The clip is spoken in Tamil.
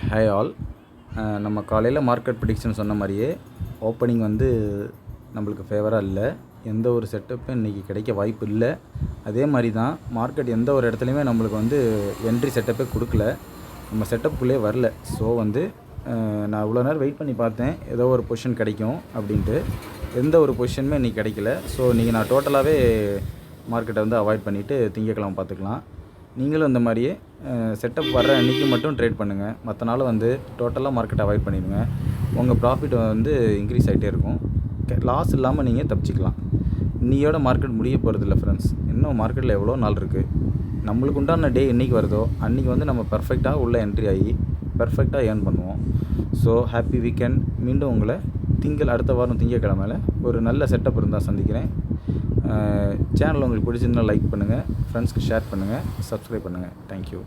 Hi all. நம்ம காலையில் மார்க்கெட் ப்ரிடிக்ஷன் சொன்ன மாதிரியே ஓப்பனிங் வந்து நம்மளுக்கு ஃபேவராக இல்லை. எந்த ஒரு செட்டப்பும் இன்றைக்கி கிடைக்க வாய்ப்பு இல்லை. அதே மாதிரி தான் மார்க்கெட் எந்த ஒரு இடத்துலையுமே நம்மளுக்கு வந்து என்ட்ரி செட்டப்பே கொடுக்கல. நம்ம செட்டப்புக்குள்ளே வரல. ஸோ வந்து நான் இவ்வளோ நேரம் வெயிட் பண்ணி பார்த்தேன், ஏதோ ஒரு பொசிஷன் கிடைக்கும் அப்படின்ட்டு. எந்த ஒரு பொசிஷனுமே இன்றைக்கி கிடைக்கல. ஸோ இன்றைக்கி நான் டோட்டலாகவே மார்க்கெட்டை வந்து அவாய்ட் பண்ணிவிட்டு திங்கக்கிழமை பார்த்துக்கலாம். நீங்களும் இந்த மாதிரியே செட்டப் வர்ற அன்றைக்கி மட்டும் ட்ரேட் பண்ணுங்கள். மற்ற நாள் வந்து டோட்டலாக மார்க்கெட்டை அவாய்ட் பண்ணிடுங்க. உங்கள் ப்ராஃபிட் வந்து இன்க்ரீஸ் ஆகிட்டே இருக்கும். லாஸ் இல்லாமல் நீங்கள் தப்பிச்சிக்கலாம். இன்னையோட மார்க்கெட் முடிய போகிறதில்ல ஃப்ரெண்ட்ஸ். இன்னும் மார்க்கெட்டில் எவ்வளோ நாள் இருக்குது. நம்மளுக்கு உண்டான டே என்றைக்கு வருதோ அன்றைக்கி வந்து நம்ம பர்ஃபெக்டாக உள்ளே என்ட்ரி ஆகி பர்ஃபெக்டாக ஏர்ன் பண்ணுவோம். So happy weekend. மீண்டும் உங்களை அடுத்த வாரம் திங்கக்கிழமையில் ஒரு நல்ல செட்டப் இருந்தால் சந்திக்கிறேன். சேனல் உங்களுக்கு பிடிச்சிருந்தால் லைக் பண்ணுங்கள், ஃப்ரெண்ட்ஸ்க்கு ஷேர் பண்ணுங்கள், சப்ஸ்கிரைப் பண்ணுங்கள். தேங்க்யூ.